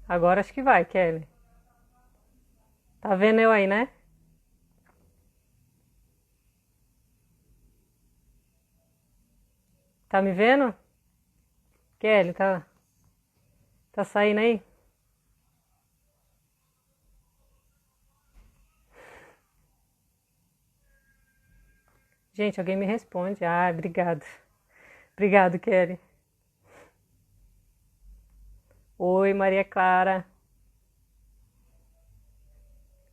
Agora acho que vai, Kelly. Tá vendo eu aí, né? Tá me vendo? Kelly, tá saindo aí? Gente, alguém me responde. Ah, obrigado. Obrigado, Kelly. Oi, Maria Clara.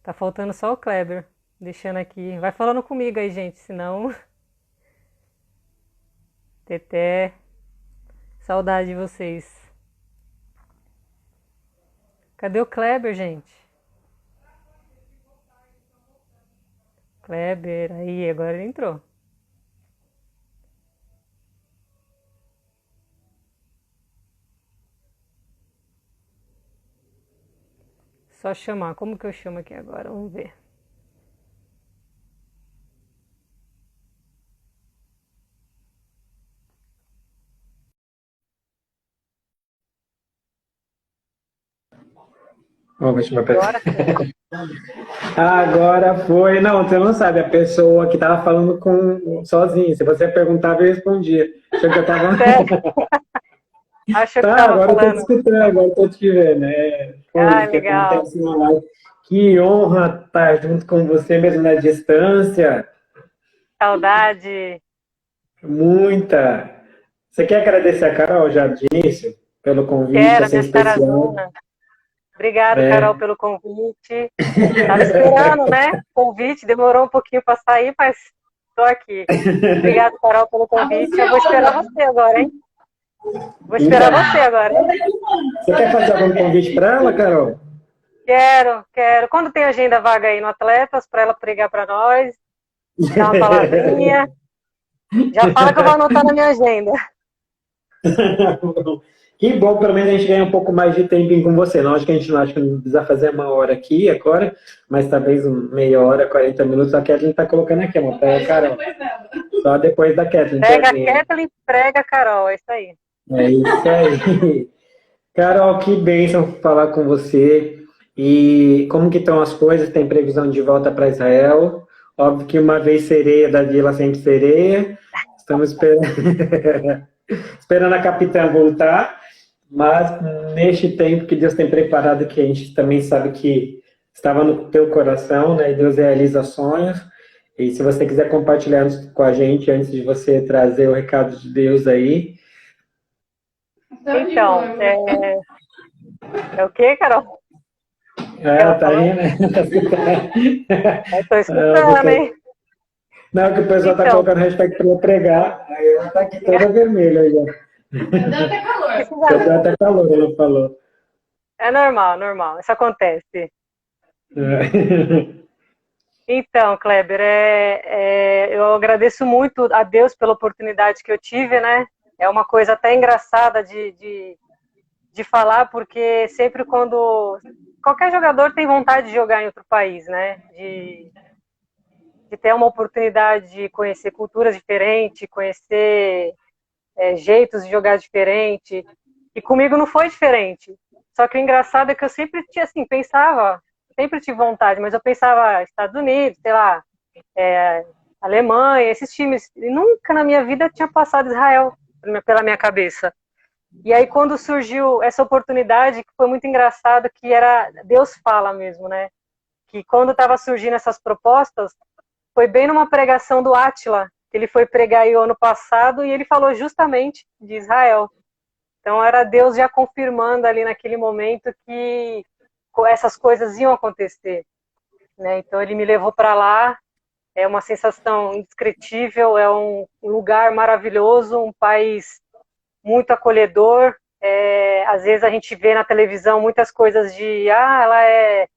Tá faltando só o Kleber. Deixando aqui. Vai falando comigo aí, gente, senão. Teté. Saudade de vocês. Cadê o Kleber, gente? Kleber, aí, agora ele entrou. Só chamar. Como que eu chamo aqui agora? Vamos ver. Ó, vou chamar pra... Agora sim. Agora foi. Não, você não sabe, a pessoa que tava falando com sozinha. Se você perguntava, eu respondia. Achou que eu tava. Sério? Achou que Tá, tava agora eu tô te falando. escutando, agora eu tô te vendo. É Ah, coisa que legal. acontece na live. Que honra estar junto com você mesmo na distância. Saudade. Muita. Você quer agradecer a Carol já de início pelo convite, Quero, assim, minha especial? Sarazona. Obrigado, Carol, É. pelo convite. Tava esperando, né? Convite, demorou um pouquinho para sair, mas estou aqui. Obrigado, Carol, pelo convite. Eu vou esperar você agora, hein? Vou esperar Então, você agora, hein? você quer fazer algum convite para ela, Carol? Quero, quero. Quando tem agenda vaga aí no Atletas, para ela pregar para nós, dar uma palavrinha, já fala que eu vou anotar na minha agenda. Que bom, pelo menos a gente ganha um pouco mais de tempinho com você. Não, acho que a gente não acha que não precisa fazer uma hora aqui agora, mas talvez meia hora, 40 minutos. A Kathleen está colocando aqui, amor. Pega, Carol. Só depois da Kathleen, Prega a Kathleen. Kathleen, prega a Carol, é isso aí. É isso aí. Carol, que bênção falar com você. E como que estão as coisas? Tem previsão de volta para Israel? Óbvio que uma vez sereia da vila, sempre sereia. Estamos esperando, esperando a capitã voltar. Mas neste tempo que Deus tem preparado, que a gente também sabe que estava no teu coração, né? E Deus realiza sonhos. E se você quiser compartilhar com a gente antes de você trazer o recado de Deus aí. Então, é o que, Carol? O que Ah, ela tá aí, falou? né? Estou Ah, escutando, hein? não, que o pessoal tá Então, colocando hashtag para eu pregar. Aí ela tá aqui toda vermelha aí, ó. Já deu precisa. até calor, ela falou. É normal, normal. Isso acontece. É. Então, Kleber, eu agradeço muito a Deus pela oportunidade que eu tive, né? É uma coisa até engraçada de falar, porque sempre quando. Qualquer jogador tem vontade de jogar em outro país, né? De ter uma oportunidade de conhecer culturas diferentes, conhecer jeitos de jogar diferente. E comigo não foi diferente. Só que o engraçado é que eu sempre tinha assim, pensava, sempre tive vontade, mas eu pensava Estados Unidos, sei lá, é, Alemanha, esses times. E nunca na minha vida tinha passado Israel pela minha cabeça. E aí quando surgiu essa oportunidade, que foi muito engraçado, que era Deus fala mesmo, né? Que quando estava surgindo essas propostas, foi bem numa pregação do Átila, que ele foi pregar aí o ano passado, e ele falou justamente de Israel. Então era Deus já confirmando ali naquele momento que essas coisas iam acontecer, né? Então ele me levou para lá, é uma sensação indescritível, é um lugar maravilhoso, um país muito acolhedor. Às vezes a gente vê na televisão muitas coisas de ela é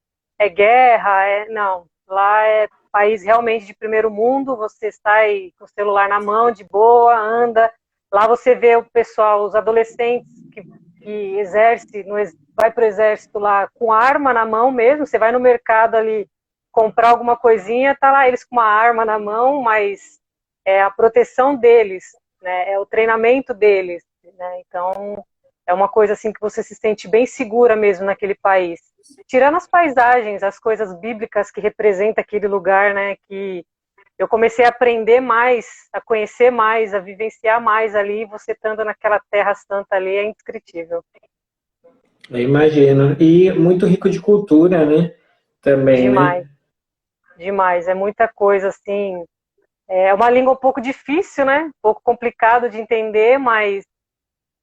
guerra, não. Lá é país realmente de primeiro mundo, você sai com o celular na mão, de boa, anda. Lá você vê o pessoal, os adolescentes que exerce, vai para o exército lá com arma na mão mesmo, você vai no mercado ali comprar alguma coisinha, tá lá eles com uma arma na mão, mas é a proteção deles, né? É o treinamento deles, né? Então É uma coisa assim que você se sente bem segura mesmo naquele país. Tirando as paisagens, as coisas bíblicas que representam aquele lugar, né? Que eu comecei a aprender mais, a conhecer mais, a vivenciar mais ali. Você estando naquela terra santa ali é indescritível. Eu imagino. E muito rico de cultura, né? Também, né? Demais, demais. É muita coisa assim. É uma língua um pouco difícil, né? Um pouco complicado de entender, mas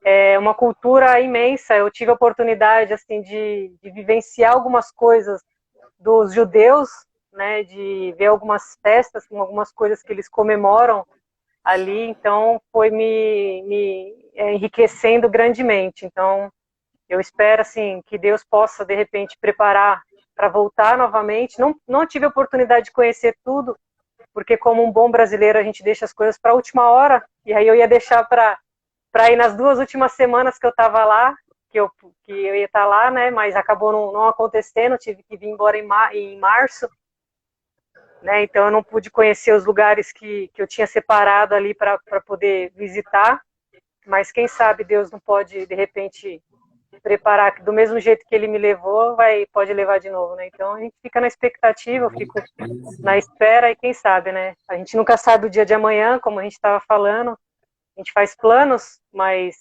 é uma cultura imensa. Eu tive a oportunidade assim de vivenciar algumas coisas dos judeus, né? De ver algumas festas, com algumas coisas que eles comemoram ali. Então, foi me enriquecendo grandemente. Então, eu espero assim que Deus possa de repente preparar para voltar novamente. Não tive a oportunidade de conhecer tudo, porque como um bom brasileiro a gente deixa as coisas para a última hora, e aí eu ia deixar para ir nas 2 últimas semanas que eu estava lá, que eu ia estar lá, né? Mas acabou não acontecendo, tive que vir embora em março, né? Então eu não pude conhecer os lugares que eu tinha separado ali para poder visitar. Mas quem sabe Deus não pode de repente preparar que do mesmo jeito que ele me levou, pode levar de novo, né? Então a gente fica na expectativa, eu fico na espera e quem sabe, né? A gente nunca sabe o dia de amanhã, como a gente estava falando. A gente faz planos, mas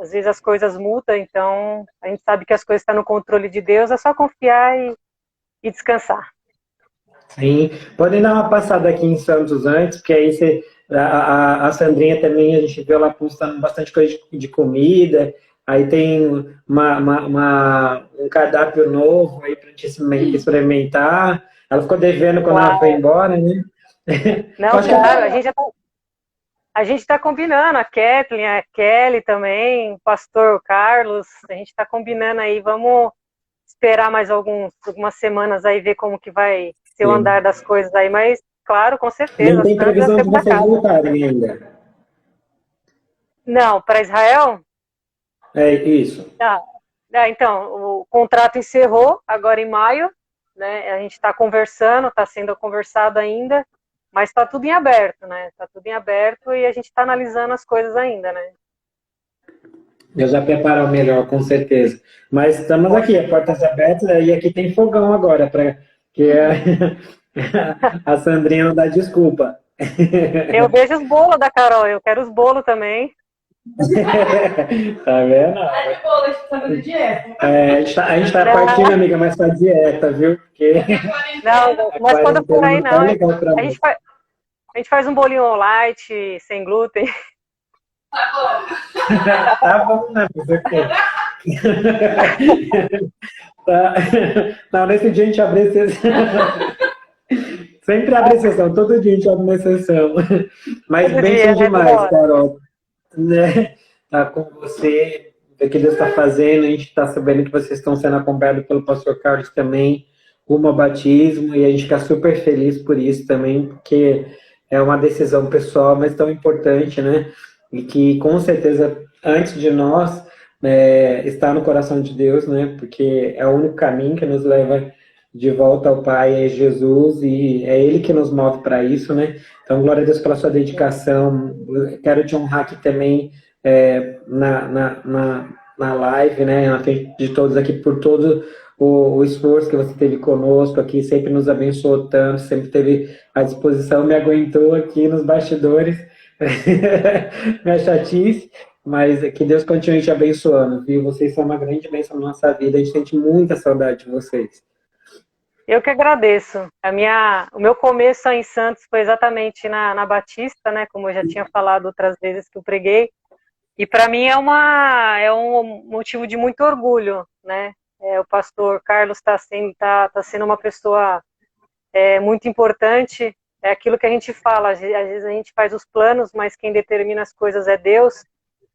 às vezes as coisas mudam, então a gente sabe que as coisas estão no controle de Deus, é só confiar e descansar. Sim, podem dar uma passada aqui em Santos antes, porque aí a Sandrinha também, a gente viu ela postando bastante coisa de comida, aí tem um cardápio novo aí para gente experimentar. Ela ficou devendo quando ela foi Uau. embora, né? Eu Não, acho que claro, a gente está combinando, a Kathleen, a Kelly também, o pastor Carlos, a gente está combinando aí, vamos esperar mais algumas semanas aí, ver como que vai ser o sim. andar das coisas aí, mas claro, com Nem certeza, tem Santos é previsão de sempre a vocês casa. voltarem ainda. Não, para Israel? É isso. Ah, então, o contrato encerrou agora em maio, né? A gente está conversando, está sendo conversado ainda, mas está tudo em aberto, né? Está tudo em aberto e a gente está analisando as coisas ainda, né? Eu já preparo o melhor, com certeza. Mas estamos Com aqui, a certeza. portas abertas, e aqui tem fogão agora, para que a Sandrinha não dá desculpa. Eu vejo os bolos da Carol, eu quero os bolos também. Tá vendo? Ai, que bom, a gente tá fazendo dieta. É, a gente tá partindo, Não, amiga, mas tá dieta, viu? Porque não, a mas quando eu for quarentena aí, não tá não. legal pra A mim. gente faz, a gente faz um bolinho light, sem glúten. Tá bom. Tá bom, né? Mas o quê? Tá. Não, nesse dia a gente abre exceção. Sempre abre exceção, todo dia a gente abre uma exceção. Mas Todo bênção dia, né? Toda demais, hora. Carol. Né? Tá com você, o que Deus está fazendo, a gente está sabendo que vocês estão sendo acompanhados pelo pastor Carlos também, rumo ao batismo, e a gente fica super feliz por isso também, porque é uma decisão pessoal, mas tão importante, né? E que com certeza, antes de nós, está no coração de Deus, né? Porque é o único caminho que nos leva de volta ao Pai, é Jesus, e é Ele que nos move para isso, né? Então, glória a Deus pela sua dedicação. Quero te honrar aqui também na live, né? Na frente de todos aqui, por todo o esforço que você teve conosco aqui, sempre nos abençoou tanto, sempre teve à disposição, me aguentou aqui nos bastidores, minha chatice, mas que Deus continue te abençoando, viu? Vocês são uma grande bênção na nossa vida, a gente sente muita saudade de vocês. Eu que agradeço. O meu começo em Santos foi exatamente na Batista, né? Como eu já tinha falado outras vezes que eu preguei. E para mim é um motivo de muito orgulho, né? O pastor Carlos tá sendo uma pessoa muito importante. É aquilo que a gente fala, às vezes a gente faz os planos, mas quem determina as coisas é Deus.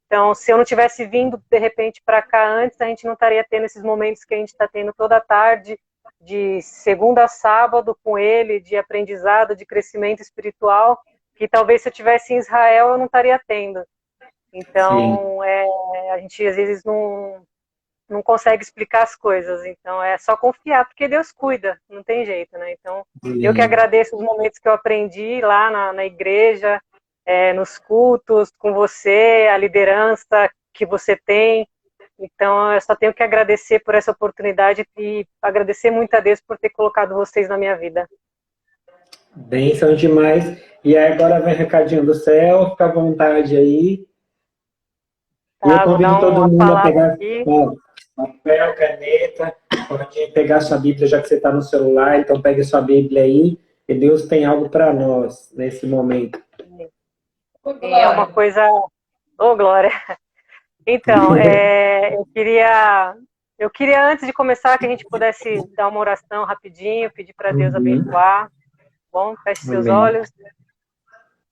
Então, se eu não tivesse vindo de repente para cá antes, a gente não estaria tendo esses momentos que a gente está tendo toda tarde, de segunda a sábado com ele, de aprendizado, de crescimento espiritual, que talvez se eu tivesse em Israel eu não estaria tendo. Sim. Então, a gente às vezes não consegue explicar as coisas, então é só confiar, porque Deus cuida, não tem jeito, né? Então, eu que agradeço os momentos que eu aprendi lá na igreja, nos cultos, com você, a liderança que você tem, Então, eu só tenho que agradecer por essa oportunidade e agradecer muito a Deus por ter colocado vocês na minha vida. Bênção demais. E aí agora vem recadinho do céu, fica à vontade aí. E eu Tá, vou dar convido todo uma mundo a palavra pegar aqui. ó, papel, caneta, pode pegar sua Bíblia, já que você está no celular, então pegue sua Bíblia aí, e Deus tem algo para nós nesse momento. É uma coisa... Ô, Glória! Então, eu queria, antes de começar, que a gente pudesse dar uma oração rapidinho, pedir para Deus Uhum. abençoar. Bom, feche seus Amém. olhos.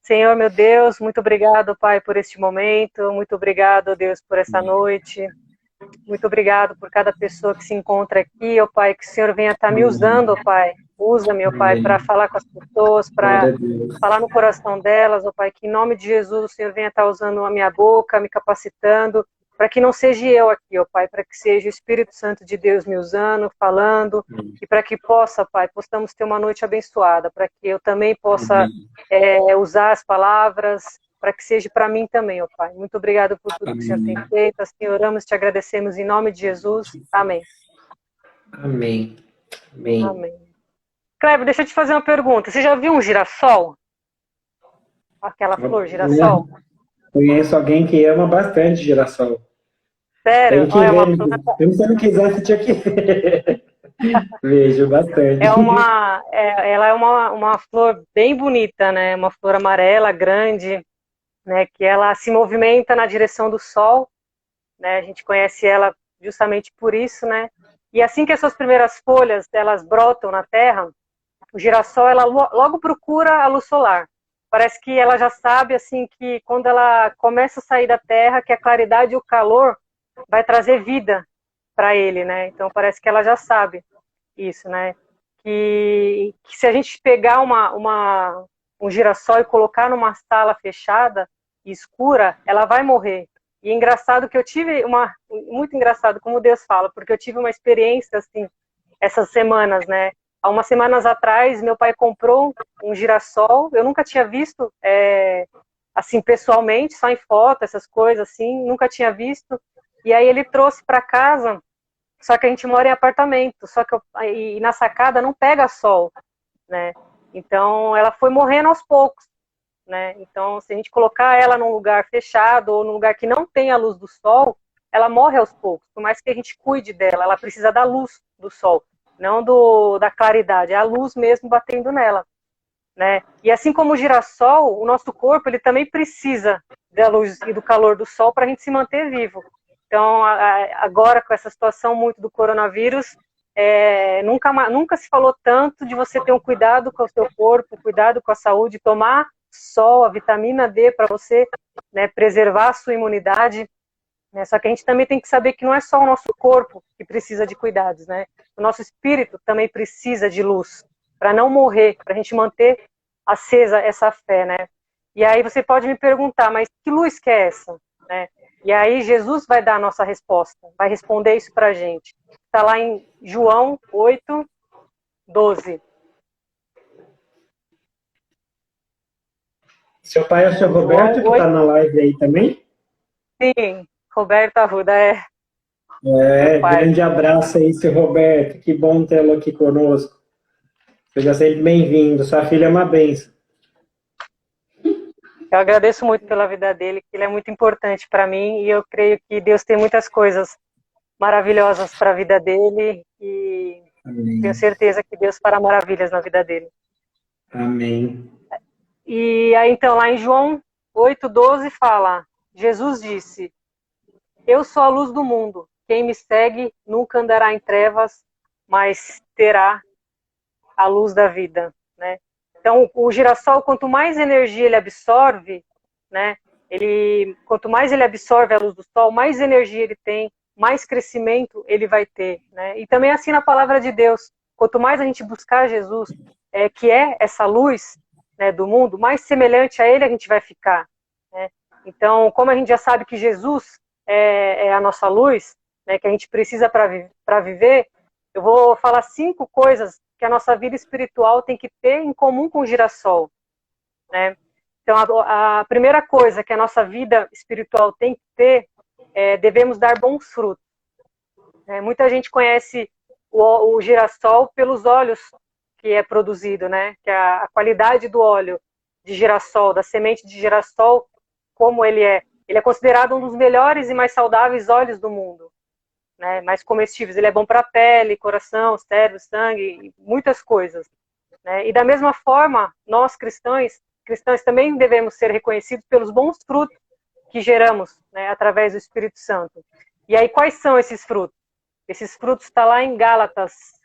Senhor, meu Deus, muito obrigado, Pai, por este momento. Muito obrigado, Deus, por essa noite. Muito obrigado por cada pessoa que se encontra aqui, ó Pai, que o Senhor venha estar me usando, ó Pai. Usa, meu Pai, para Amém. falar com as pessoas, Glória para a Deus. falar no coração delas, ó Pai, que em nome de Jesus o Senhor venha estar usando a minha boca, me capacitando, para que não seja eu aqui, ó Pai, para que seja o Espírito Santo de Deus me usando, falando, e para que possa, Pai, possamos ter uma noite abençoada, para que eu também possa Amém. usar as palavras, para que seja para mim também, ó Pai. Muito obrigado por tudo que o Senhor tem Amém. feito. Assim oramos, te agradecemos em nome de Jesus. Amém. Amém. Amém. Amém. Kleber, deixa eu te fazer uma pergunta. Você já viu um girassol? Aquela flor girassol? Conheço alguém que ama bastante girassol. Sério? Tem que Olha, ver. Mesmo se eu não quisesse, tinha que ver. Vejo bastante. ela é uma flor bem bonita, né? Uma flor amarela, grande, né? Que ela se movimenta na direção do sol, né? A gente conhece ela justamente por isso, né? E assim que essas primeiras folhas elas brotam na terra, o girassol ela logo procura a luz solar. Parece que ela já sabe assim que quando ela começa a sair da terra, que a claridade e o calor vai trazer vida para ele, né? Então parece que ela já sabe isso, né? Que se a gente pegar um girassol e colocar numa sala fechada e escura, ela vai morrer. E é engraçado que eu tive muito engraçado como Deus fala, porque eu tive uma experiência assim essas semanas, né? Há umas semanas atrás, meu pai comprou um girassol, eu nunca tinha visto assim pessoalmente, só em foto, essas coisas assim, nunca tinha visto. E aí ele trouxe para casa, só que a gente mora em apartamento, só que e na sacada não pega sol, né? Então ela foi morrendo aos poucos, né? Então se a gente colocar ela num lugar fechado ou num lugar que não tem a luz do sol, ela morre aos poucos. Por mais que a gente cuide dela, ela precisa da luz do sol, não da claridade, é a luz mesmo batendo nela, né? E assim como o girassol, o nosso corpo ele também precisa da luz e do calor do sol para a gente se manter vivo. Então, agora com essa situação muito do coronavírus, nunca se falou tanto de você ter um cuidado com o seu corpo, cuidado com a saúde, tomar sol, a vitamina D para você, né, preservar a sua imunidade, né? Só que a gente também tem que saber que não é só o nosso corpo que precisa de cuidados, né? O nosso espírito também precisa de luz para não morrer, para a gente manter acesa essa fé, né? E aí você pode me perguntar, mas que luz que é essa, né? E aí Jesus vai dar a nossa resposta, vai responder isso para a gente. Está lá em João 8:12. Seu pai é o seu João Roberto, que está 8, na live aí também? sim, Roberto Arruda é meu É, pai. grande abraço aí, seu Roberto. Que bom tê-lo aqui conosco. Seja sempre bem-vindo. Sua filha é uma bênção. Eu agradeço muito pela vida dele, que ele é muito importante para mim e eu creio que Deus tem muitas coisas maravilhosas para a vida dele e tenho Amém. certeza que Deus fará maravilhas na vida dele. Amém. E aí então lá em João 8:12 fala, Jesus disse, eu sou a luz do mundo, quem me segue nunca andará em trevas, mas terá a luz da vida, né? Então o girassol, quanto mais energia ele absorve, né? Quanto mais ele absorve a luz do sol, mais energia ele tem, mais crescimento ele vai ter, né? E também assim na palavra de Deus, quanto mais a gente buscar Jesus, que é essa luz, né, do mundo, mais semelhante a ele a gente vai ficar, né? Então, como a gente já sabe que Jesus é a nossa luz, né, que a gente precisa para viver, eu vou falar 5 coisas que a nossa vida espiritual tem que ter em comum com o girassol, né? Então, a primeira coisa que a nossa vida espiritual tem que ter devemos dar bons frutos. Muita gente conhece o girassol pelos óleos que é produzido, né? Que a qualidade do óleo de girassol, da semente de girassol, como ele é. Ele é considerado um dos melhores e mais saudáveis óleos do mundo, né? Mais comestíveis. Ele é bom para a pele, coração, cérebro, sangue, muitas coisas, né? E da mesma forma, nós cristãos também devemos ser reconhecidos pelos bons frutos que geramos, né, através do Espírito Santo. E aí, quais são esses frutos? Esses frutos estão lá em Gálatas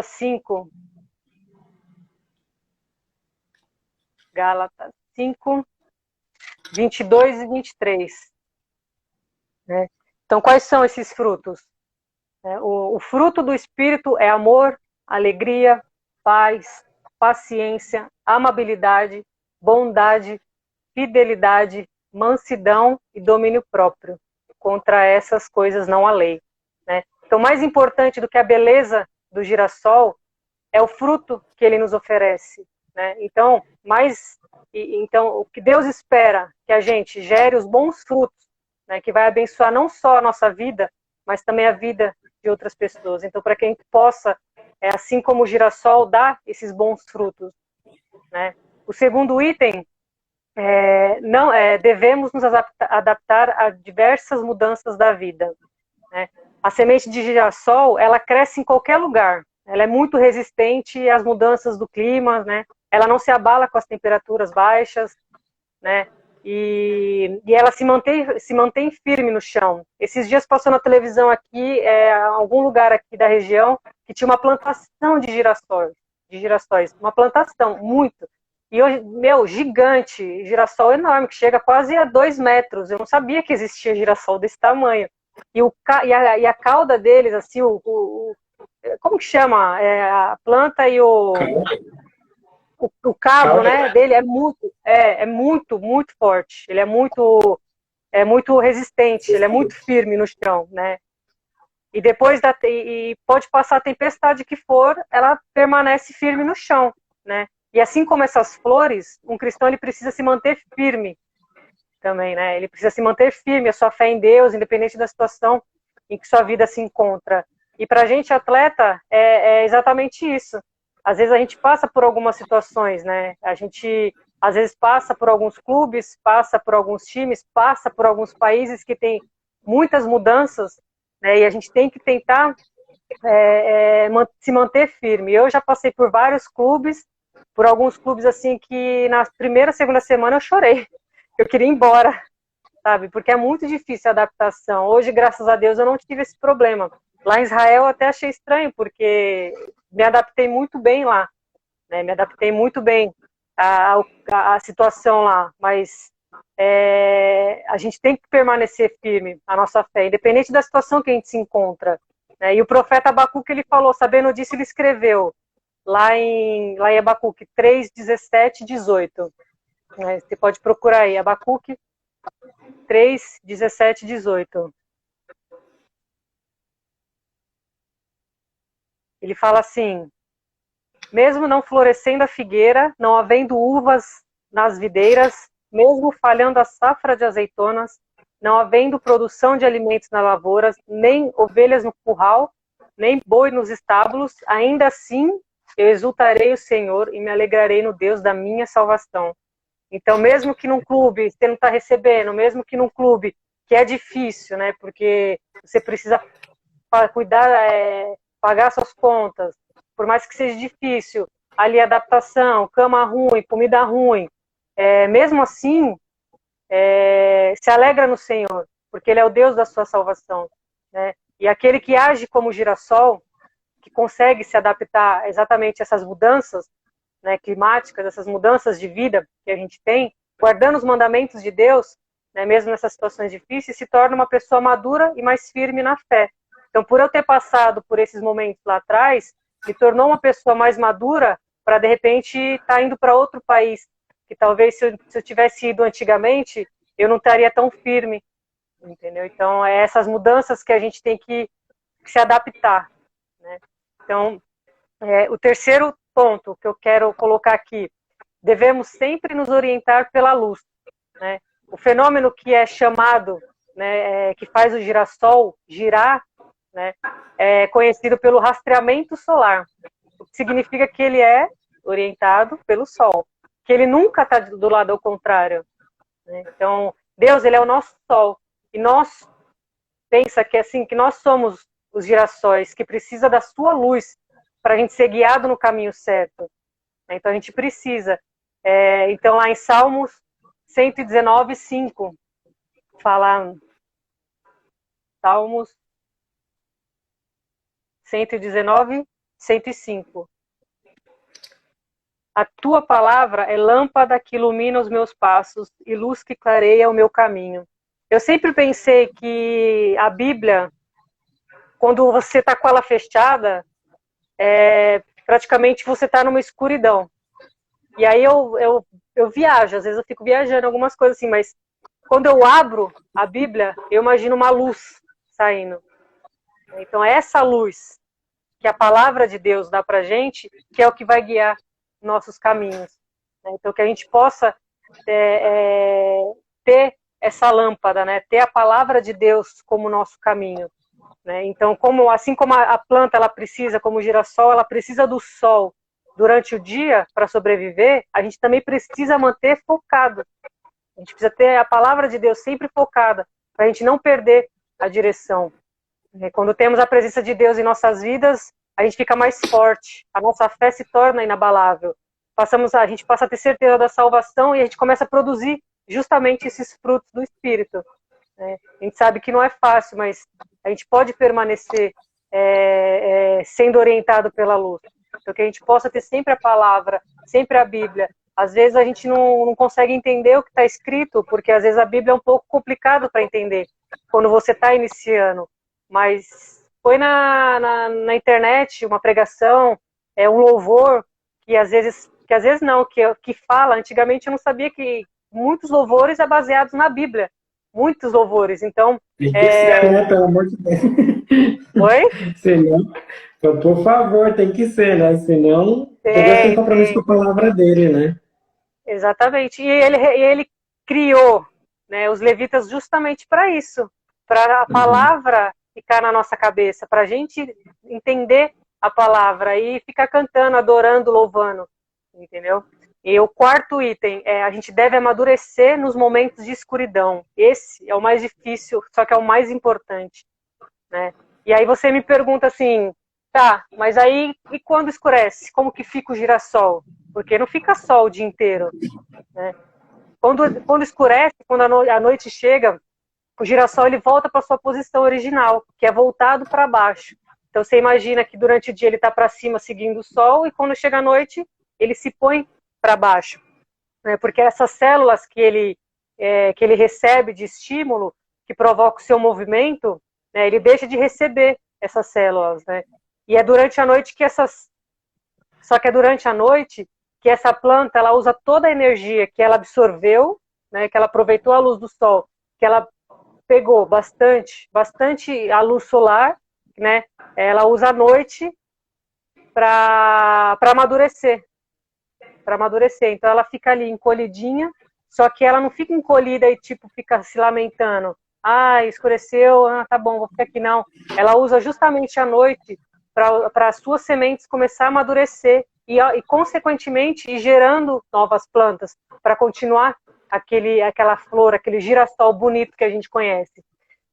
5. Gálatas 5, 22 e 23. Né? Então, quais são esses frutos? O fruto do Espírito é amor, alegria, paz, paciência, amabilidade, bondade, fidelidade, mansidão e domínio próprio. Contra essas coisas não há lei. Né? Então, mais importante do que a beleza do girassol é o fruto que ele nos oferece. Né? Então, o que Deus espera que a gente gere os bons frutos, né, que vai abençoar não só a nossa vida, mas também a vida de outras pessoas. Então, para que a gente possa, assim como o girassol, dar esses bons frutos. Né? O segundo item devemos nos adaptar a diversas mudanças da vida. Né? A semente de girassol, ela cresce em qualquer lugar. Ela é muito resistente às mudanças do clima, né? Ela não se abala com as temperaturas baixas, né? E ela se mantém firme no chão. Esses dias passou na televisão aqui, algum lugar aqui da região, que tinha uma plantação de girassóis, uma plantação, muito. E hoje, gigante, girassol enorme, que chega quase a 2 metros. Eu não sabia que existia girassol desse tamanho. E a cauda deles, assim, como que chama? A planta e o cabo, né, dele é muito, muito forte. Ele é muito resistente, ele é muito firme no chão, né? E depois e pode passar a tempestade que for, ela permanece firme no chão, né? E assim como essas flores, um cristão ele precisa se manter firme também, né? Ele precisa se manter firme, a sua fé em Deus, independente da situação em que sua vida se encontra. E para a gente, atleta, é exatamente isso. Às vezes a gente passa por algumas situações, né? A gente, às vezes, passa por alguns clubes, passa por alguns times, passa por alguns países que tem muitas mudanças, né? E a gente tem que tentar se manter firme. Eu já passei por vários clubes, por alguns clubes assim que na primeira, segunda semana eu chorei. Eu queria ir embora, sabe? Porque é muito difícil a adaptação. Hoje, graças a Deus, eu não tive esse problema. Lá em Israel eu até achei estranho, porque me adaptei muito bem lá, né? Me adaptei muito bem à situação lá, mas a gente tem que permanecer firme, a nossa fé, independente da situação que a gente se encontra. Né? E o profeta Abacuque, ele falou, sabendo disso, ele escreveu, lá em Abacuque 3, 17 e 18. Né? Você pode procurar aí, Abacuque 3, 17 e 18. Ele fala assim, mesmo não florescendo a figueira, não havendo uvas nas videiras, mesmo falhando a safra de azeitonas, não havendo produção de alimentos nas lavouras, nem ovelhas no curral, nem boi nos estábulos, ainda assim eu exultarei o Senhor e me alegrarei no Deus da minha salvação. Então, mesmo que num clube você não está recebendo, mesmo que num clube que é difícil, né, porque você precisa cuidar, pagar suas contas, por mais que seja difícil, ali adaptação, cama ruim, comida ruim, mesmo assim, se alegra no Senhor, porque Ele é o Deus da sua salvação, né? E aquele que age como girassol, que consegue se adaptar exatamente a essas mudanças, né, climáticas, essas mudanças de vida que a gente tem, guardando os mandamentos de Deus, né, mesmo nessas situações difíceis, se torna uma pessoa madura e mais firme na fé. Então, por eu ter passado por esses momentos lá atrás, me tornou uma pessoa mais madura para, de repente, estar indo para outro país, que talvez se eu tivesse ido antigamente, eu não estaria tão firme, entendeu? Então, é essas mudanças que a gente tem que se adaptar, né? Então, o terceiro ponto que eu quero colocar aqui, devemos sempre nos orientar pela luz, né? O fenômeno que é chamado né, que faz o girassol girar, né, é conhecido pelo rastreamento solar, o que significa que ele é orientado pelo Sol, que ele nunca está do lado ao contrário, né? Então, Deus, ele é o nosso Sol, e nós, pensa que assim, que nós somos os girassóis, que precisa da sua luz para a gente ser guiado no caminho certo, né? Então, a gente precisa. Então, lá em Salmos 119, 5, fala, Salmos 119, 105. A tua palavra é lâmpada que ilumina os meus passos e luz que clareia o meu caminho. Eu sempre pensei que a Bíblia, quando você está com ela fechada, praticamente você está numa escuridão. E aí eu viajo, às vezes eu fico viajando algumas coisas assim, mas quando eu abro a Bíblia, eu imagino uma luz saindo. Então é essa luz que a palavra de Deus dá pra gente, que é o que vai guiar nossos caminhos. Então que a gente possa ter essa lâmpada, né? Ter a palavra de Deus como nosso caminho. Né? Então, assim como a planta ela precisa, como o girassol, ela precisa do sol durante o dia para sobreviver, a gente também precisa manter focado. A gente precisa ter a palavra de Deus sempre focada, para a gente não perder a direção. Quando temos a presença de Deus em nossas vidas, a gente fica mais forte, a nossa fé se torna inabalável. A gente passa a ter certeza da salvação e a gente começa a produzir justamente esses frutos do Espírito. A gente sabe que não é fácil, mas a gente pode permanecer sendo orientado pela luz. Então, que a gente possa ter sempre a palavra, sempre a Bíblia. Às vezes a gente não consegue entender o que está escrito, porque às vezes a Bíblia é um pouco complicado para entender, quando você está iniciando. Mas foi na internet uma pregação, um louvor, que às vezes não, que fala, antigamente eu não sabia que muitos louvores é baseados na Bíblia. Muitos louvores, então... Tem que ser, né? Pelo amor de Deus. Oi? Senão, então, por favor, tem que ser, né? Senão, Deus tem compromisso com a palavra dele, né? Exatamente. E ele criou, né, os levitas justamente para isso, para a palavra ficar na nossa cabeça, para a gente entender a palavra e ficar cantando, adorando, louvando, entendeu? E o quarto item a gente deve amadurecer nos momentos de escuridão. Esse é o mais difícil, só que é o mais importante, né? E aí você me pergunta assim, tá, mas aí e quando escurece? Como que fica o girassol? Porque não fica sol o dia inteiro, né? Quando escurece, quando a noite chega, o girassol ele volta para sua posição original, que é voltado para baixo. Então você imagina que durante o dia ele está para cima seguindo o sol e quando chega a noite ele se põe para baixo, né? Porque essas células que ele recebe de estímulo, que provoca o seu movimento, né, ele deixa de receber essas células, né? E é durante a noite só que é durante a noite que essa planta ela usa toda a energia que ela absorveu, né, que ela aproveitou a luz do sol, que ela pegou bastante a luz solar, né? Ela usa a noite para amadurecer. Então ela fica ali encolhidinha, só que ela não fica encolhida e tipo fica se lamentando. Ah, escureceu, tá bom, vou ficar aqui. Não. Ela usa justamente a noite para as suas sementes começar a amadurecer e consequentemente, ir gerando novas plantas para continuar aquela flor, aquele girassol bonito que a gente conhece.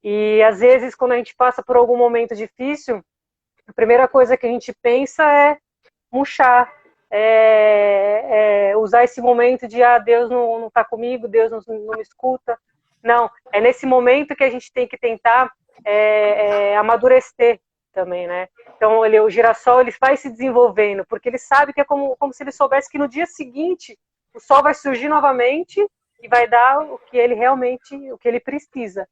E às vezes, quando a gente passa por algum momento difícil, a primeira coisa que a gente pensa é murchar, usar esse momento de Deus não está comigo, Deus não me escuta. Não, é nesse momento que a gente tem que tentar amadurecer também, né? Então, o girassol ele vai se desenvolvendo, porque ele sabe que é como se ele soubesse que no dia seguinte o sol vai surgir novamente e vai dar o que ele precisa.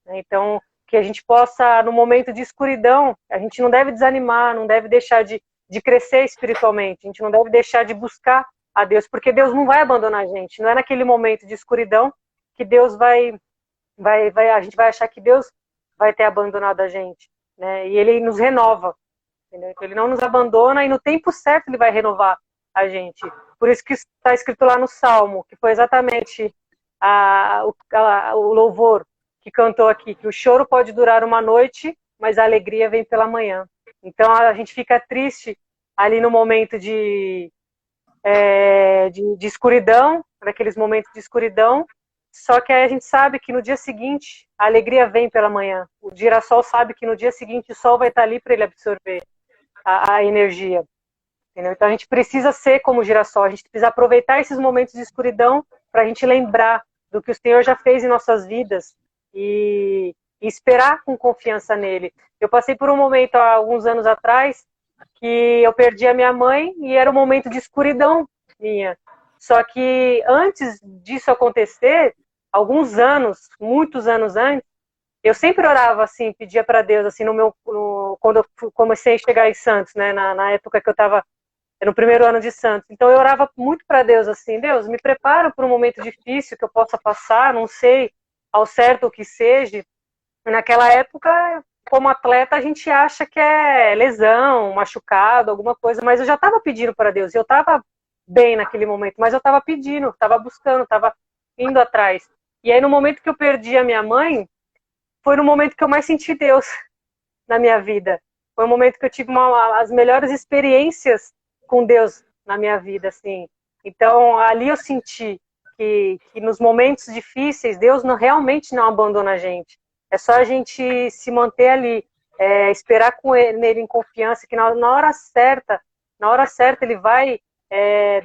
Então, que a gente possa, no momento de escuridão, a gente não deve desanimar, não deve deixar de crescer espiritualmente, a gente não deve deixar de buscar a Deus, porque Deus não vai abandonar a gente, não é naquele momento de escuridão que Deus a gente vai achar que Deus vai ter abandonado a gente, né? E Ele nos renova, entendeu? Ele não nos abandona e no tempo certo Ele vai renovar a gente. Por isso que está escrito lá no Salmo, que foi exatamente o louvor, que cantou aqui, que o choro pode durar uma noite, mas a alegria vem pela manhã. Então a gente fica triste ali no momento de escuridão, naqueles momentos de escuridão, só que aí a gente sabe que no dia seguinte a alegria vem pela manhã. O girassol sabe que no dia seguinte o sol vai estar ali para ele absorver a energia. Entendeu? Então a gente precisa ser como o girassol, a gente precisa aproveitar esses momentos de escuridão para a gente lembrar do que o Senhor já fez em nossas vidas e esperar com confiança nele. Eu passei por um momento há alguns anos atrás que eu perdi a minha mãe e era um momento de escuridão minha. Só que antes disso acontecer, alguns anos, muitos anos antes, eu sempre orava assim, pedia para Deus, assim, quando eu comecei a chegar em Santos, né, na época que eu estava no primeiro ano de Santos. Então eu orava muito para Deus, assim, Deus, me prepara para um momento difícil que eu possa passar, não sei ao certo o que seja. Naquela época, como atleta, a gente acha que é lesão, machucado, alguma coisa, mas eu já estava pedindo para Deus, eu estava bem naquele momento, mas eu estava pedindo, estava buscando, estava indo atrás. E aí no momento que eu perdi a minha mãe, foi no momento que eu mais senti Deus na minha vida. Foi um momento que eu tive as melhores experiências com Deus na minha vida, assim. Então, ali eu senti que nos momentos difíceis, Deus realmente não abandona a gente. É só a gente se manter ali, esperar nele em confiança, que na hora certa ele vai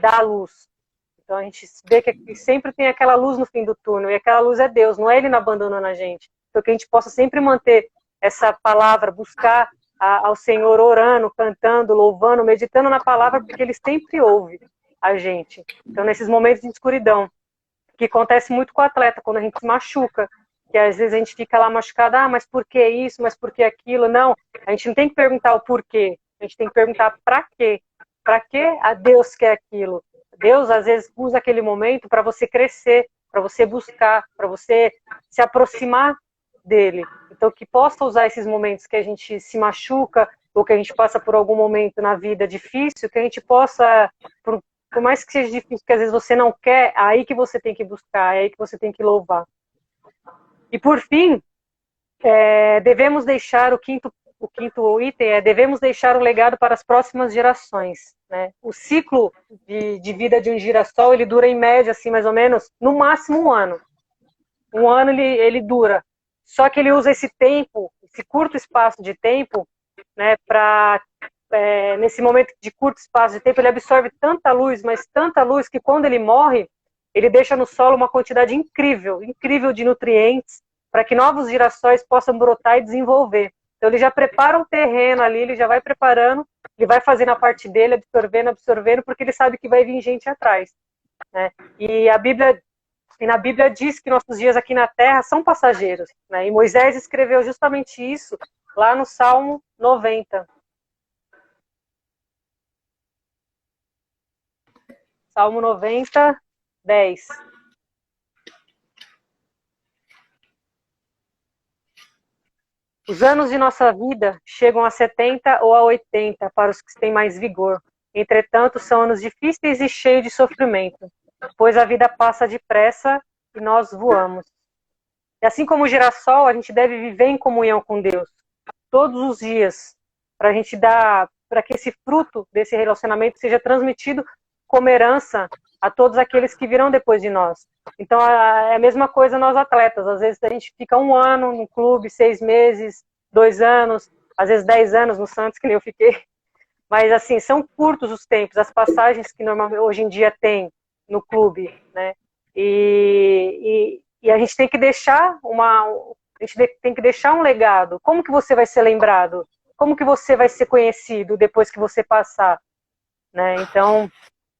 dar a luz. Então, a gente vê que sempre tem aquela luz no fim do túnel, e aquela luz é Deus, não é ele não abandonando a gente. Então, que a gente possa sempre manter essa palavra, buscar ao Senhor orando, cantando, louvando, meditando na palavra, porque Ele sempre ouve a gente. Então, nesses momentos de escuridão, que acontece muito com o atleta, quando a gente se machuca, que às vezes a gente fica lá machucado, mas por que isso, mas por que aquilo? Não, a gente não tem que perguntar o porquê, a gente tem que perguntar para quê. Para que a Deus quer aquilo? Deus, às vezes, usa aquele momento para você crescer, para você buscar, para você se aproximar dele. Então, que possa usar esses momentos que a gente se machuca ou que a gente passa por algum momento na vida difícil, que a gente possa, por mais que seja difícil, que às vezes você não quer, é aí que você tem que buscar, é aí que você tem que louvar. E por fim, devemos deixar o quinto item devemos deixar um legado para as próximas gerações, né? O ciclo de vida de um girassol, ele dura em média, assim, mais ou menos, no máximo um ano. Um ano ele dura. Só que ele usa esse tempo, esse curto espaço de tempo, né, nesse momento de curto espaço de tempo, ele absorve tanta luz, mas tanta luz, que quando ele morre, ele deixa no solo uma quantidade incrível de nutrientes, para que novos girassóis possam brotar e desenvolver. Então ele já prepara um terreno ali, ele já vai preparando, ele vai fazendo a parte dele, absorvendo, porque ele sabe que vai vir gente atrás, né? E na Bíblia diz que nossos dias aqui na Terra são passageiros, né? E Moisés escreveu justamente isso lá no Salmo 90. Salmo 90, 10. Os anos de nossa vida chegam a 70 ou a 80 para os que têm mais vigor. Entretanto, são anos difíceis e cheios de sofrimento, pois a vida passa depressa e nós voamos. E assim como o girassol, a gente deve viver em comunhão com Deus todos os dias, para que esse fruto desse relacionamento seja transmitido como herança a todos aqueles que virão depois de nós. Então, é a mesma coisa nós atletas. Às vezes a gente fica um ano no clube, 6 meses, 2 anos, às vezes 10 anos no Santos, que nem eu fiquei. Mas, assim, são curtos os tempos, as passagens que normalmente hoje em dia tem no clube, né? E a gente tem que deixar um legado. Como que você vai ser lembrado? Como que você vai ser conhecido depois que você passar? Né? Então,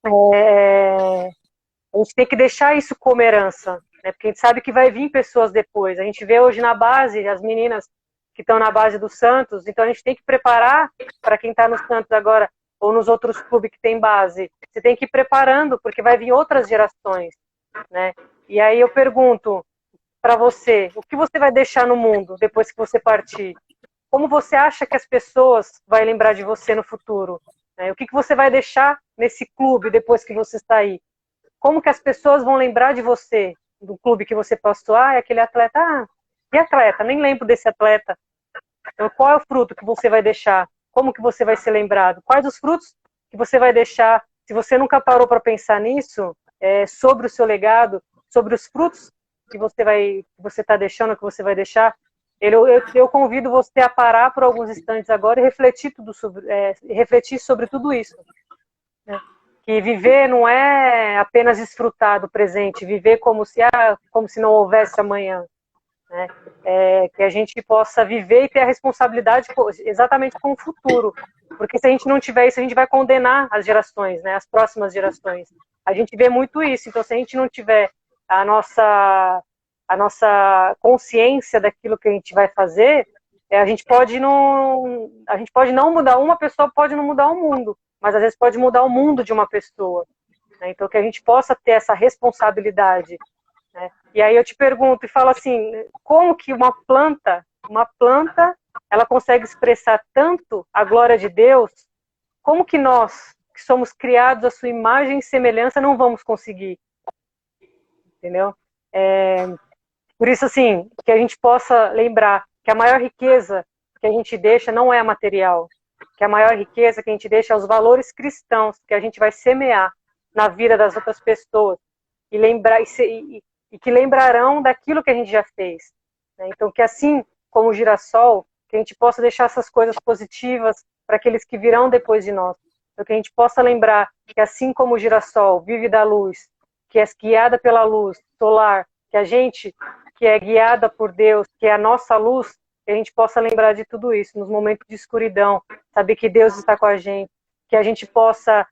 a gente tem que deixar isso como herança, né? Porque a gente sabe que vai vir pessoas depois. A gente vê hoje na base, as meninas que estão na base do Santos, então a gente tem que preparar para quem está no Santos agora, ou nos outros clubes que tem base. Você tem que ir preparando, porque vai vir outras gerações, né? E aí eu pergunto para você, o que você vai deixar no mundo depois que você partir? Como você acha que as pessoas vão lembrar de você no futuro? Né? O que você vai deixar nesse clube depois que você sair? Como que as pessoas vão lembrar de você, do clube que você passou? É aquele atleta, E atleta? Nem lembro desse atleta. Então, qual é o fruto que você vai deixar? Como que você vai ser lembrado? Quais os frutos que você vai deixar? Se você nunca parou para pensar nisso, sobre o seu legado, sobre os frutos que você está deixando, que você vai deixar, eu convido você a parar por alguns instantes agora e refletir sobre tudo isso. Né? Que viver não é apenas desfrutar do presente, viver como se não houvesse amanhã. Né? Que a gente possa viver e ter a responsabilidade exatamente com o futuro, porque se a gente não tiver isso, a gente vai condenar as gerações, né, as próximas gerações. A gente vê muito isso, então se a gente não tiver a nossa consciência daquilo que a gente vai fazer, a gente pode não mudar, uma pessoa pode não mudar o mundo, mas às vezes pode mudar o mundo de uma pessoa, né? Então que a gente possa ter essa responsabilidade. E aí eu te pergunto e falo assim, como que uma planta, ela consegue expressar tanto a glória de Deus, como que nós, que somos criados à sua imagem e semelhança, não vamos conseguir? Entendeu? Por isso, assim, que a gente possa lembrar que a maior riqueza que a gente deixa não é a material, que a maior riqueza que a gente deixa é os valores cristãos que a gente vai semear na vida das outras pessoas e lembrar e que lembrarão daquilo que a gente já fez. Né? Então, que assim como o girassol, que a gente possa deixar essas coisas positivas para aqueles que virão depois de nós. Então, que a gente possa lembrar que assim como o girassol vive da luz, que é guiada pela luz solar, que a gente que é guiada por Deus, que é a nossa luz, que a gente possa lembrar de tudo isso nos momentos de escuridão, saber que Deus está com a gente, que a gente possa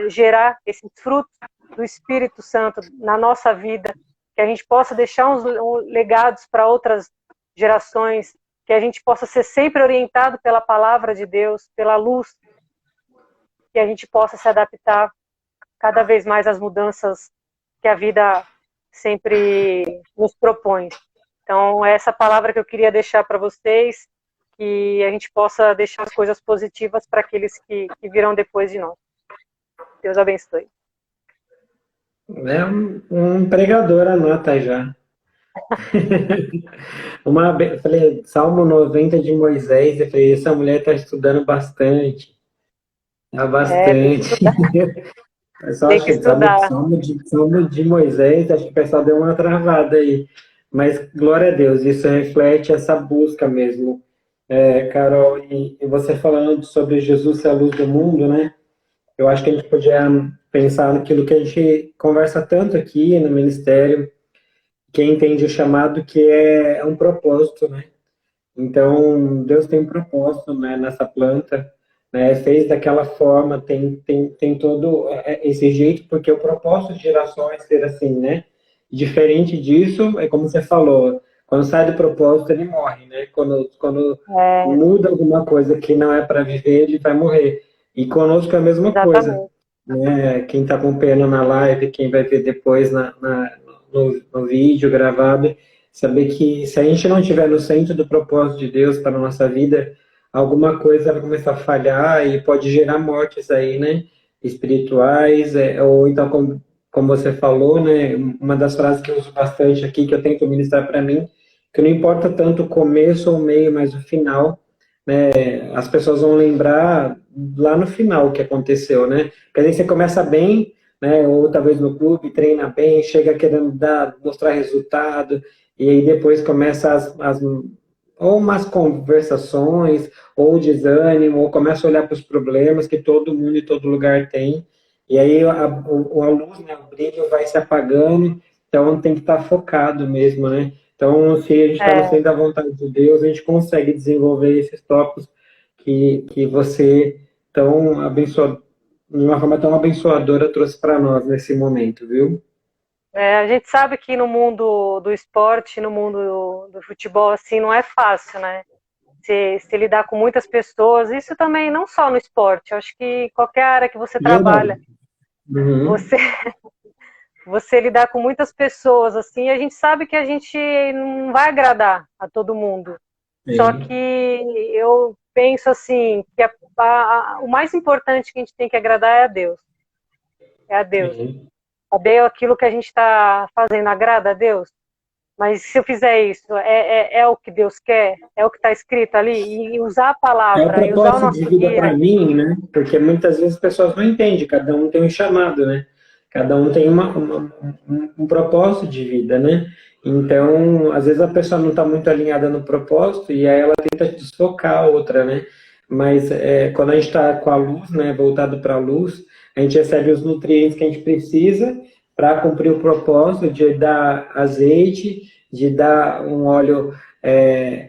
gerar esses frutos do Espírito Santo na nossa vida, que a gente possa deixar uns legados para outras gerações, que a gente possa ser sempre orientado pela palavra de Deus, pela luz, que a gente possa se adaptar cada vez mais às mudanças que a vida sempre nos propõe. Então, é essa palavra que eu queria deixar para vocês, que a gente possa deixar as coisas positivas para aqueles que virão depois de nós. Deus abençoe. É um pregador, anota já. Eu falei, Salmo 90 de Moisés, eu falei, essa mulher está estudando bastante. Tá bastante. Tem que estudar. Salmo de Moisés, acho que o pessoal deu uma travada aí. Mas, glória a Deus, isso reflete essa busca mesmo. Carol, e você falando sobre Jesus ser a luz do mundo, né? Eu acho que a gente podia pensar naquilo que a gente conversa tanto aqui no ministério, quem entende o chamado que é um propósito, né? Então, Deus tem um propósito, né, nessa planta, né? Fez daquela forma, tem todo esse jeito, porque o propósito de geração é ser assim, né? Diferente disso, é como você falou, quando sai do propósito, ele morre, né? Quando muda alguma coisa que não é para viver, ele vai morrer. E conosco é a mesma coisa, Exatamente. né? Quem está acompanhando na live, quem vai ver depois no vídeo gravado, saber que se a gente não estiver no centro do propósito de Deus para a nossa vida, alguma coisa vai começar a falhar e pode gerar mortes aí, né? Espirituais, ou então, como você falou, né? Uma das frases que eu uso bastante aqui, que eu tento ministrar para mim, que não importa tanto o começo ou o meio, mas o final, né? As pessoas vão lembrar lá no final o que aconteceu, né? Porque às vezes você começa bem, né? Ou talvez no clube, treina bem, chega querendo mostrar resultado, e aí depois começa ou umas conversações, ou desânimo, ou começa a olhar para os problemas que todo mundo e todo lugar tem, e aí a luz, né, o brilho vai se apagando, então tem que estar focado mesmo, né? Então, se a gente está no centro da vontade de Deus, a gente consegue desenvolver esses tópicos que você tão abençoado, de uma forma tão abençoadora, trouxe para nós nesse momento, viu? A gente sabe que no mundo do esporte, no mundo do futebol, assim, não é fácil, né? Se lidar com muitas pessoas, isso também não só no esporte, eu acho que qualquer área que você trabalha, Uhum. você lidar com muitas pessoas, assim, a gente sabe que a gente não vai agradar a todo mundo. Sim. Só que eu penso assim, que o mais importante que a gente tem que agradar é a Deus. É a Deus. Sim. Saber aquilo que a gente está fazendo agrada a Deus. mas se eu fizer isso, é o que Deus quer? É o que está escrito ali? E usar a É o palavra, e usar o propósito nosso de vida para guia. mim, né? Porque muitas vezes as pessoas não entendem, cada um tem um chamado, né? Cada um tem um propósito de vida, né? Então, às vezes a pessoa não está muito alinhada no propósito e aí ela tenta desfocar a outra, né? Mas quando a gente está com a luz, né, voltado para a luz, a gente recebe os nutrientes que a gente precisa para cumprir o propósito de dar azeite, de dar um óleo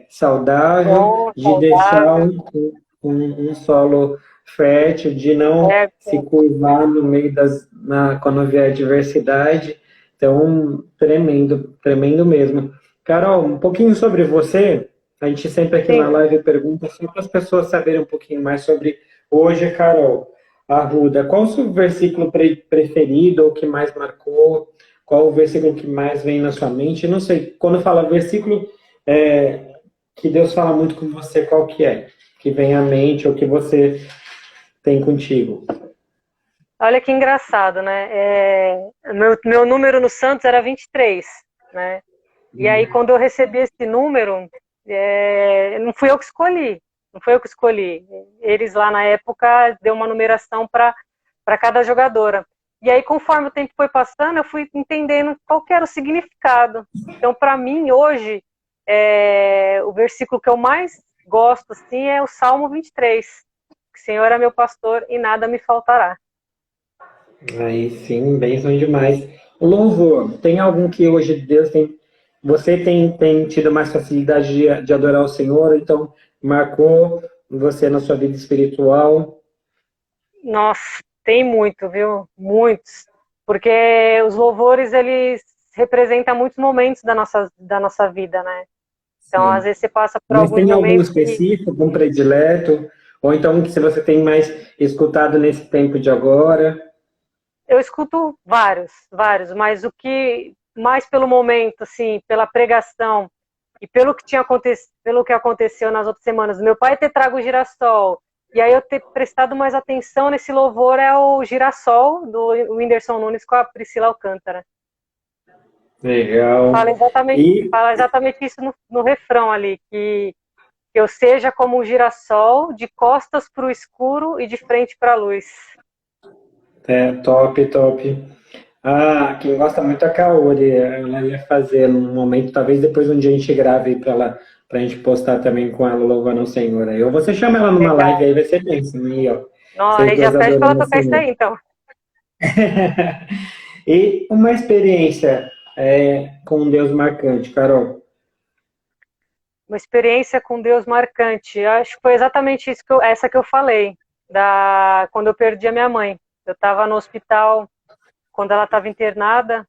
saudável, Bom, de deixar saudável, um solo fértil, de não é, se curvar no meio quando vier adversidade. Então, tremendo, tremendo mesmo. Carol, um pouquinho sobre você. A gente sempre aqui na sim. live pergunta só para as pessoas saberem um pouquinho mais sobre hoje, Carol. Arruda, qual o seu versículo preferido ou que mais marcou? Qual o versículo que mais vem na sua mente? Não sei, quando fala versículo, que Deus fala muito com você, qual que é? Que vem à mente ou que você tem contigo? Olha que engraçado, né? Meu número no Santos era 23, né? E aí, quando eu recebi esse número, não fui eu que escolhi. Não foi eu que escolhi. Eles lá na época deu uma numeração para cada jogadora. E aí, conforme o tempo foi passando, eu fui entendendo qual que era o significado. Então, para mim, hoje, o versículo que eu mais gosto assim, é o Salmo 23. O Senhor é meu pastor e nada me faltará. Aí sim, bênção demais. O louvor, tem algum que hoje Deus tem. Você tem tido mais facilidade de adorar o Senhor, então marcou você na sua vida espiritual? Nossa, tem muito, viu? Muitos. Porque os louvores, eles representam muitos momentos da nossa vida, né? Então, às Sim. vezes você passa por Mas alguns tem algum momentos que específico, algum predileto? Ou então que se você tem mais escutado nesse tempo de agora? eu escuto vários, vários, mas o que mais pelo momento, assim, pela pregação e pelo que aconteceu nas outras semanas, meu pai ter trago o girassol, e aí eu ter prestado mais atenção nesse louvor é o Girassol, do Whindersson Nunes com a Priscila Alcântara. Legal. E Fala exatamente isso no refrão ali, que eu seja como um girassol, de costas para o escuro e de frente para a luz. top, top. Ah, quem gosta muito é a Kaori, ela ia fazer num momento, talvez depois um dia a gente grave para ela, pra gente postar também com ela louvando o Senhor. Aí, ou você chama ela numa live Legal. aí, vai ser bênção, aí, ó. Não, Vocês aí já dois pede para ela adorando o tocar isso Senhor. aí, então. E uma experiência com Deus marcante, Carol. Uma experiência com Deus marcante. Eu acho que foi exatamente isso essa que eu falei, quando eu perdi a minha mãe. Eu estava no hospital quando ela estava internada.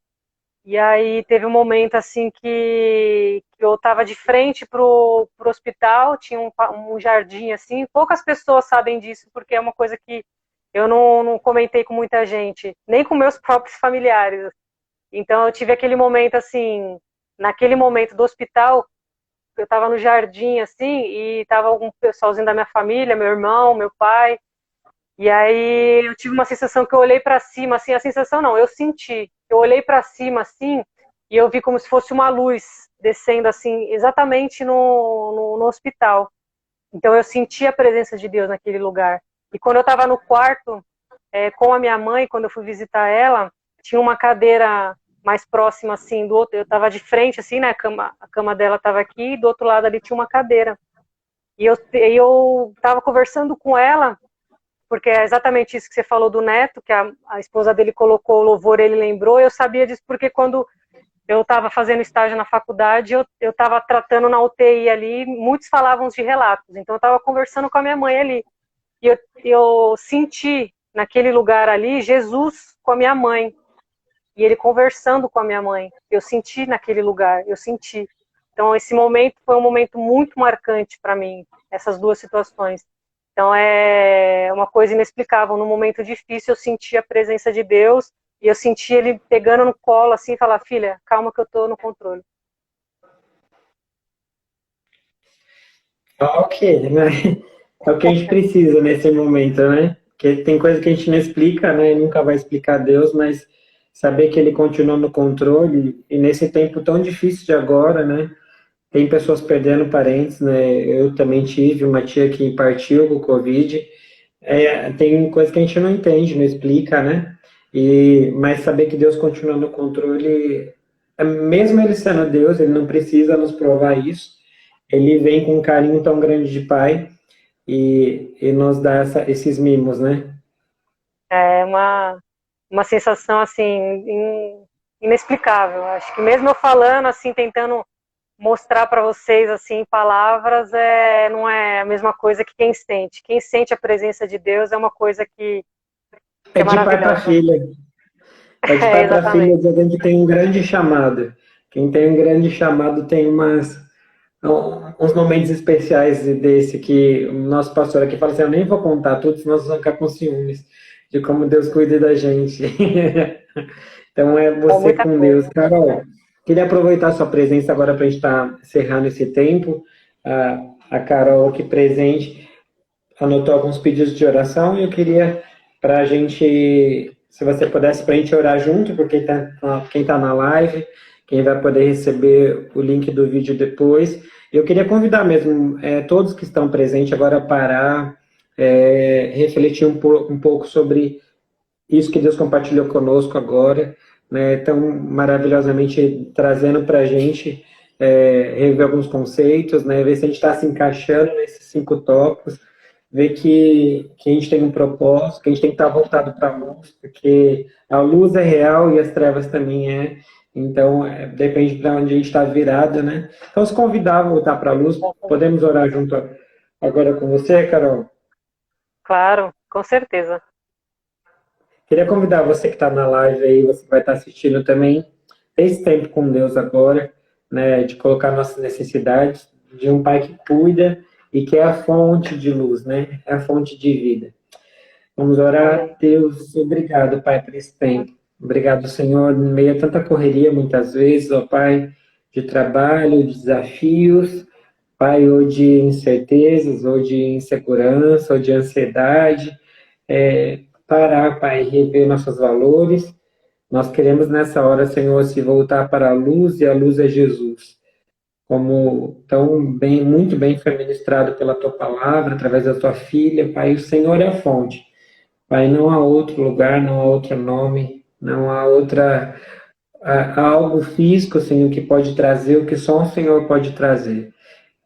E aí teve um momento assim que eu estava de frente pro hospital, tinha um jardim assim, poucas pessoas sabem disso, porque é uma coisa que eu não comentei com muita gente, nem com meus próprios familiares. Então eu tive aquele momento assim, naquele momento do hospital, eu estava no jardim assim, e estava algum pessoalzinho da minha família, meu irmão, meu pai, e aí eu tive uma sensação que eu olhei para cima, assim, a sensação não, eu senti. Eu olhei para cima, assim, e eu vi como se fosse uma luz descendo, assim, exatamente no hospital. Então eu senti a presença de Deus naquele lugar. E quando eu estava no quarto, com a minha mãe, quando eu fui visitar ela, tinha uma cadeira mais próxima, assim, do outro. Eu estava de frente, assim, né, a cama dela estava aqui, e do outro lado ali tinha uma cadeira. E eu estava conversando com ela, porque é exatamente isso que você falou do neto, que a esposa dele colocou o louvor, ele lembrou. Eu sabia disso porque quando eu estava fazendo estágio na faculdade, eu estava tratando na UTI ali, muitos falavam de relatos, então eu estava conversando com a minha mãe ali, e eu senti naquele lugar ali Jesus com a minha mãe, e ele conversando com a minha mãe, eu senti naquele lugar, eu senti. Então esse momento foi um momento muito marcante para mim, essas duas situações. Então é uma coisa inexplicável. Num momento difícil, eu senti a presença de Deus e eu senti ele pegando no colo assim e falar: filha, calma que eu tô no controle. Ok, né? É o que a gente precisa nesse momento, né? Porque tem coisa que a gente não explica, né? Nunca vai explicar Deus, mas saber que Ele continua no controle, e nesse tempo tão difícil de agora, né? Tem pessoas perdendo parentes, né? Eu também tive uma tia que partiu com o Covid. Tem coisa que a gente não entende, não explica, né? Mas saber que Deus continua no controle, mesmo Ele sendo Deus, Ele não precisa nos provar isso. Ele vem com um carinho tão grande de pai e nos dá esses mimos, né? É uma sensação, assim, inexplicável. Acho que mesmo eu falando, assim, tentando mostrar para vocês, assim, em palavras, não é a mesma coisa que quem sente. Quem sente a presença de Deus é uma coisa que É é de pai para maravilhosa. filha. É de pai para filha, Exatamente. de alguém que tem um grande chamado. Quem tem um grande chamado tem uns momentos especiais desse que o nosso pastor aqui fala assim, eu nem vou contar tudo, senão vocês vão ficar com ciúmes de como Deus cuida da gente. Então é É você muita com Deus. coisa. Carol, queria aproveitar a sua presença agora para a gente estar encerrando esse tempo. A Carol aqui presente anotou alguns pedidos de oração e eu queria para a gente, se você pudesse, para a gente orar junto, porque quem está na live, quem vai poder receber o link do vídeo depois. Eu queria convidar mesmo todos que estão presentes agora a parar, refletir um pouco sobre isso que Deus compartilhou conosco agora, né, tão maravilhosamente trazendo para a gente rever alguns conceitos, né, ver se a gente está se encaixando nesses 5 tópicos, ver que a gente tem um propósito, que a gente tem que estar voltado para a luz, porque a luz é real e as trevas também é. Então, depende de onde a gente está virado, né? Então, se convidar a voltar para a luz, podemos orar junto agora com você, Carol? Claro, com certeza. Queria convidar você que está na live aí, você que vai estar assistindo também, esse tempo com Deus agora, né, de colocar nossas necessidades, de um Pai que cuida e que é a fonte de luz, né, é a fonte de vida. Vamos orar. Amém. Deus, obrigado, Pai, por esse tempo. Obrigado, Senhor, em meio a tanta correria, muitas vezes, ó Pai, de trabalho, de desafios, Pai, ou de incertezas, ou de insegurança, ou de ansiedade, parar, Pai, rever nossos valores. Nós queremos nessa hora, Senhor, se voltar para a luz, e a luz é Jesus. Como muito bem foi ministrado pela Tua palavra, através da Tua filha, Pai, o Senhor é a fonte. Pai, não há outro lugar, não há outro nome, não há há algo físico, Senhor, que pode trazer o que só o Senhor pode trazer.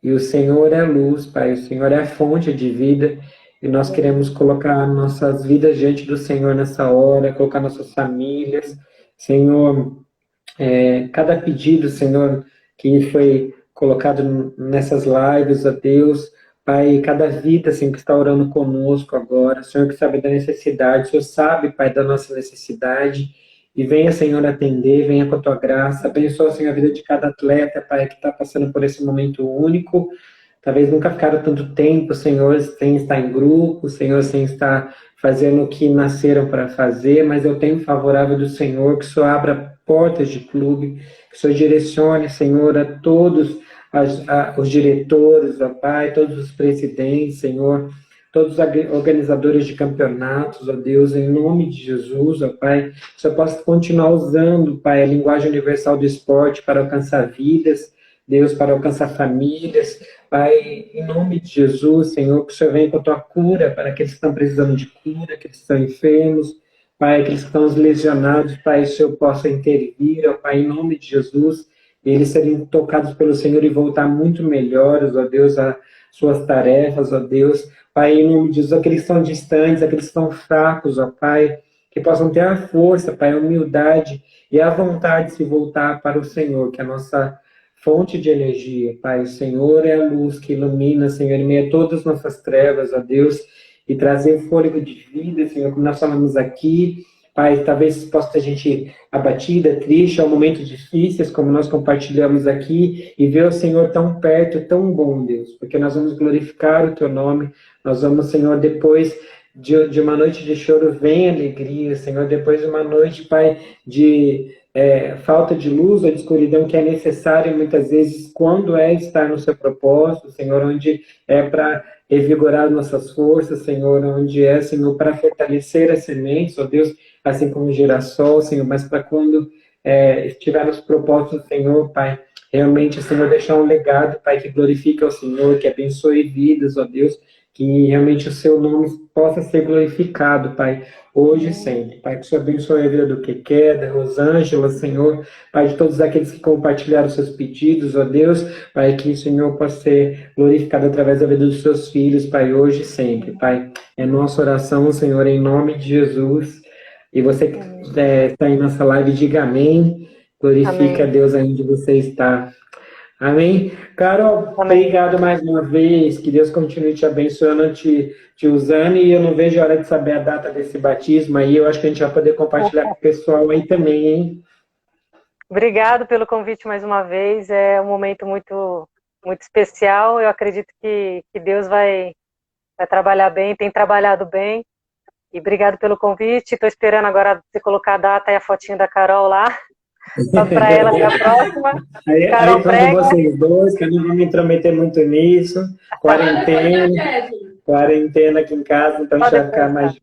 E o Senhor é luz, Pai, o Senhor é a fonte de vida, e nós queremos colocar nossas vidas diante do Senhor nessa hora, colocar nossas famílias, Senhor, cada pedido, Senhor, que foi colocado nessas lives, a Deus, Pai, cada vida, Senhor, que está orando conosco agora, Senhor, que sabe da necessidade, o Senhor sabe, Pai, da nossa necessidade, e venha, Senhor, atender, venha com a Tua graça, abençoa, Senhor, a vida de cada atleta, Pai, que está passando por esse momento único, talvez nunca ficaram tanto tempo, Senhor, sem estar em grupo, Senhor, sem estar fazendo o que nasceram para fazer, mas eu tenho favorável do Senhor, que o Senhor abra portas de clube, que o Senhor direcione, Senhor, a todos os diretores, ó Pai, todos os presidentes, Senhor, todos os organizadores de campeonatos, ó Deus, em nome de Jesus, ó Pai, que o Senhor possa continuar usando, Pai, a linguagem universal do esporte para alcançar vidas, Deus, para alcançar famílias, Pai, em nome de Jesus, Senhor, que o Senhor venha com a Tua cura para aqueles que estão precisando de cura, aqueles que estão enfermos, Pai, aqueles que estão lesionados, Pai, o Senhor possa intervir, ó Pai, em nome de Jesus, e eles serem tocados pelo Senhor e voltar muito melhores, ó Deus, às suas tarefas, ó Deus, Pai, em nome de Jesus, aqueles que estão distantes, aqueles que estão fracos, ó Pai, que possam ter a força, Pai, a humildade e a vontade de se voltar para o Senhor, que é a nossa fonte de energia, Pai. O Senhor é a luz que ilumina, Senhor, em meio a todas as nossas trevas, ó Deus, e trazer fôlego de vida, Senhor, como nós falamos aqui, Pai, talvez possa ter gente abatida, triste, há momentos difíceis, como nós compartilhamos aqui, e ver o Senhor tão perto, tão bom, Deus, porque nós vamos glorificar o Teu nome, nós vamos, Senhor, depois de uma noite de choro, vem alegria, Senhor, depois de uma noite, Pai, de falta de luz ou de escuridão que é necessária muitas vezes quando estar no Seu propósito, Senhor, onde é para revigorar nossas forças, Senhor, onde Senhor, para fortalecer as sementes, ó Deus, assim como o girassol, Senhor, mas para quando estiver nos propósitos do Senhor, Pai, realmente, Senhor, deixar um legado, Pai, que glorifique ao Senhor, que abençoe vidas, ó Deus, que realmente o seu nome possa ser glorificado, Pai, hoje e sempre. Pai, que o Senhor abençoe a vida do Keké, da Rosângela, Senhor, Pai, de todos aqueles que compartilharam seus pedidos, ó Deus, Pai, que o Senhor possa ser glorificado através da vida dos seus filhos, Pai, hoje e sempre, Pai. É nossa oração, Senhor, em nome de Jesus. E você que está aí nessa live, diga amém. Glorifica a Amém. Deus aí onde você está. Amém? Carol, Amém. obrigado mais uma vez. Que Deus continue te abençoando, te usando. E eu não vejo a hora de saber a data desse batismo aí. Eu acho que a gente vai poder compartilhar com o pessoal aí também, hein? Obrigado pelo convite mais uma vez. É um momento muito, muito especial. Eu acredito que Deus vai trabalhar bem, tem trabalhado bem. E obrigado pelo convite. Estou esperando agora você colocar a data e a fotinho da Carol lá. Para ela ser a próxima. Aí quando vocês dois, que eu não vou me intrometer muito nisso. Quarentena aqui em casa, então a gente vai ficar mais.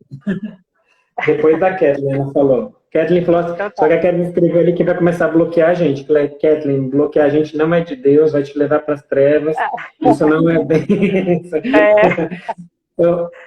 Depois da Kathleen, ela falou. Kathleen falou assim, Então, só que a Kathleen escreveu ali que vai começar a bloquear a gente. Kathleen, bloquear a gente não é de Deus, vai te levar para as trevas. Isso não é bem.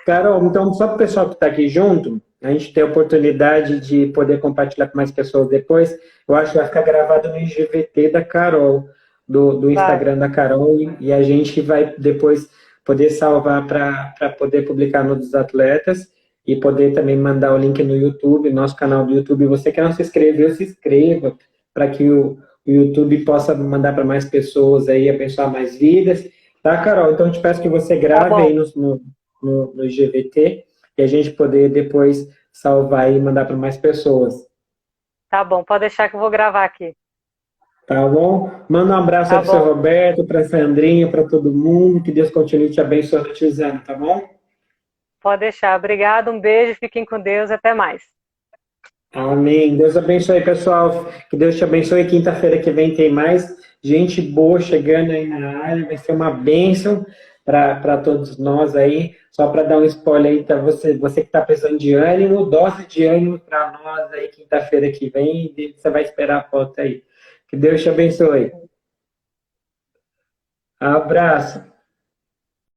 Carol, então, só para o pessoal que está aqui junto, a gente tem a oportunidade de poder compartilhar com mais pessoas depois. Eu acho que vai ficar gravado no IGVT da Carol, do Instagram da Carol, e a gente vai depois poder salvar para poder publicar no dos atletas e poder também mandar o link no YouTube, nosso canal do YouTube. Você que não se inscreveu, se inscreva para que o YouTube possa mandar para mais pessoas aí, abençoar mais vidas. Tá, Carol? Então, eu te peço que você grave aí no IGVT e a gente poder depois salvar e mandar para mais pessoas. Tá bom, pode deixar que eu vou gravar aqui. Tá bom? Manda um abraço para o seu Roberto, para a Sandrinha, para todo mundo. Que Deus continue te abençoando e te usando, tá bom? Pode deixar. Obrigado, um beijo, fiquem com Deus, até mais. Amém. Deus abençoe, pessoal. Que Deus te abençoe. Quinta-feira que vem tem mais gente boa chegando aí na área. Vai ser uma bênção para todos nós aí. Só para dar um spoiler aí, tá? Você que está precisando de ânimo, dose de ânimo para nós aí quinta-feira que vem. E você vai esperar a foto aí. Que Deus te abençoe. Abraço.